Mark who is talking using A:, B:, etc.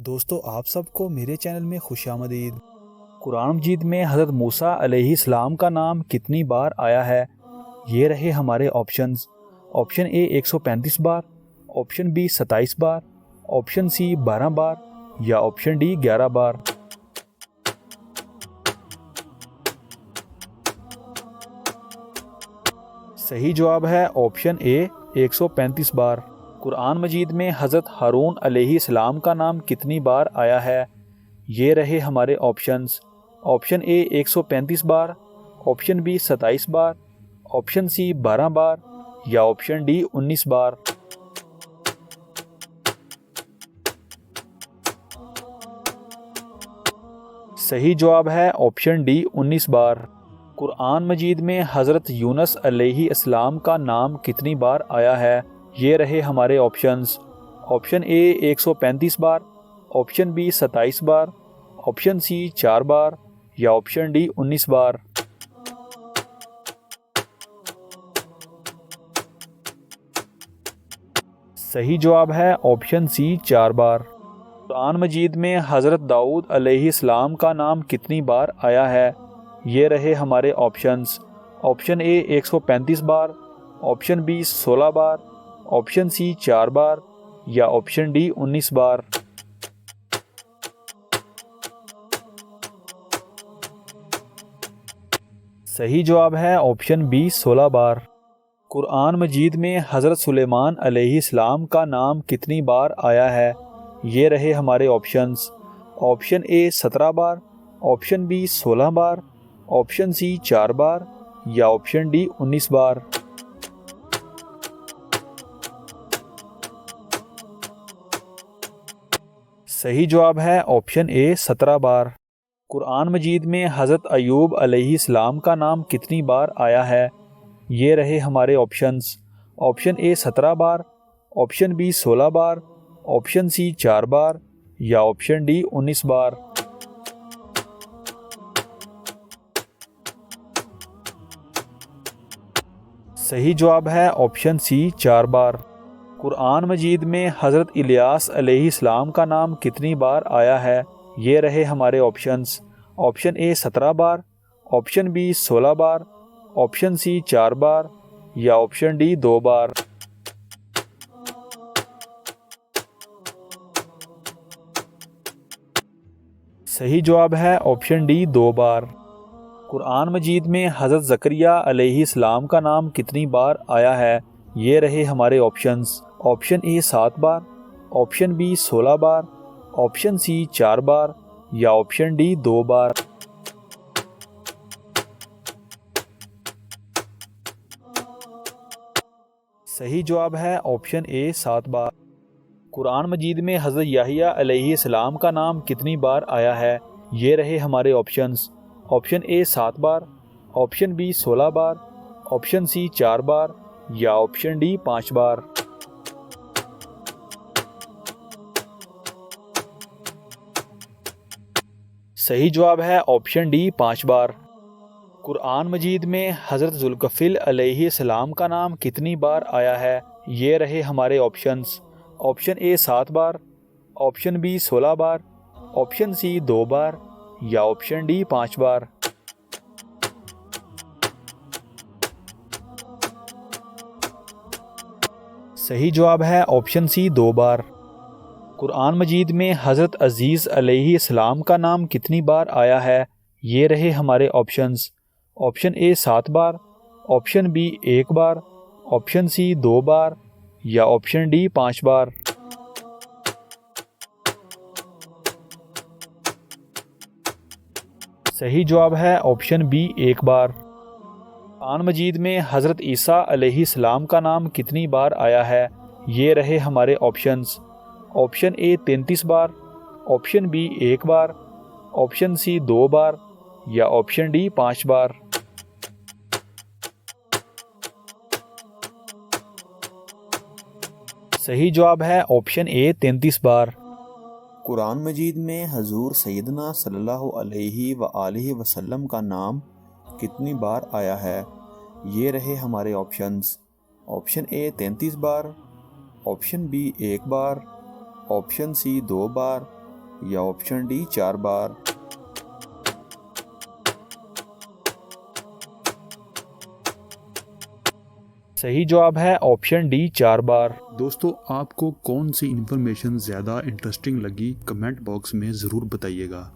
A: دوستو آپ سب کو میرے چینل میں خوش آمدید۔ قرآن مجید میں حضرت موسیٰ علیہ السلام کا نام کتنی بار آیا ہے؟ یہ رہے ہمارے آپشنز۔ آپشن اے 135 بار، آپشن بی 27 بار، آپشن سی 12 بار یا آپشن ڈی 11 بار۔ صحیح جواب ہے آپشن اے 135 بار۔ قرآن مجید میں حضرت ہارون علیہ السلام کا نام کتنی بار آیا ہے؟ یہ رہے ہمارے آپشنز۔ آپشن اے 135 بار، آپشن بی 27 بار، آپشن سی 12 بار یا آپشن ڈی 19 بار۔ صحیح جواب ہے آپشن ڈی 19 بار۔ قرآن مجید میں حضرت یونس علیہ السلام کا نام کتنی بار آیا ہے؟ یہ رہے ہمارے آپشنز۔ آپشن اے 135 بار، آپشن بی 27 بار، آپشن سی 4 بار یا آپشن ڈی 19 بار۔ صحیح جواب ہے آپشن سی 4 بار۔ قرآن مجید میں حضرت داؤد علیہ السلام کا نام کتنی بار آیا ہے؟ یہ رہے ہمارے آپشنز۔ آپشن اے 135 بار، آپشن بی 16 بار، آپشن سی 4 بار یا آپشن ڈی 19 بار۔ صحیح جواب ہے آپشن بی 16 بار۔ قرآن مجید میں حضرت سلیمان علیہ السلام کا نام کتنی بار آیا ہے؟ یہ رہے ہمارے آپشنز۔ آپشن اے 17 بار، آپشن بی 16 بار، آپشن سی 4 بار یا آپشن ڈی 19 بار۔ صحیح جواب ہے آپشن اے 17 بار۔ قرآن مجید میں حضرت ایوب علیہ السلام کا نام کتنی بار آیا ہے؟ یہ رہے ہمارے آپشنز۔ آپشن اے 17 بار، آپشن بی 16 بار، آپشن سی 4 بار یا آپشن ڈی 19 بار۔ صحیح جواب ہے آپشن سی 4 بار۔ قرآن مجید میں حضرت الیاس علیہ السلام کا نام کتنی بار آیا ہے؟ یہ رہے ہمارے آپشنز۔ آپشن اے 17 بار، آپشن بی 16 بار، آپشن سی 4 بار یا آپشن ڈی 2 بار۔ صحیح جواب ہے آپشن ڈی 2 بار۔ قرآن مجید میں حضرت زکریہ علیہ السلام کا نام کتنی بار آیا ہے؟ یہ رہے ہمارے آپشنز۔ آپشن اے 7 بار، آپشن بی 16 بار، آپشن سی 4 بار یا آپشن ڈی 2 بار۔ صحیح جواب ہے آپشن اے 7 بار۔ قرآن مجید میں حضرت یحییٰ علیہ السلام کا نام کتنی بار آیا ہے؟ یہ رہے ہمارے آپشنز۔ آپشن اے 7 بار، آپشن بی 16 بار، آپشن سی 4 بار یا آپشن ڈی 5 بار۔ صحیح جواب ہے آپشن ڈی 5 بار۔ قرآن مجید میں حضرت ذوالکفل علیہ السلام کا نام کتنی بار آیا ہے؟ یہ رہے ہمارے آپشنز۔ آپشن اے 7 بار، آپشن بی 16 بار، آپشن سی 2 بار یا آپشن ڈی 5 بار۔ صحیح جواب ہے آپشن سی 2 بار۔ قرآن مجید میں حضرت عزیز علیہ السلام کا نام کتنی بار آیا ہے؟ یہ رہے ہمارے آپشنز۔ آپشن اے 7 بار، آپشن بی 1 بار، آپشن سی 2 بار یا آپشن ڈی 5 بار۔ صحیح جواب ہے آپشن بی 1 بار۔ قرآن مجید میں حضرت عیسیٰ علیہ السلام کا نام کتنی بار آیا ہے؟ یہ رہے ہمارے آپشنز۔ آپشن اے 33 بار، آپشن بی 1 بار، آپشن سی 2 بار یا آپشن ڈی 5 بار۔ صحیح جواب ہے آپشن اے 33 بار۔
B: قرآن مجید میں حضور سیدنا صلی اللہ علیہ وآلہ وسلم کا نام کتنی بار آیا ہے؟ یہ رہے ہمارے آپشنز۔ آپشن اے 33 بار، آپشن بی 1 بار، آپشن سی 2 بار یا آپشن ڈی 4 بار؟
A: صحیح جواب ہے آپشن ڈی 4 بار۔
C: دوستو آپ کو کون سی انفارمیشن زیادہ انٹرسٹنگ لگی کمنٹ باکس میں ضرور بتائیے گا۔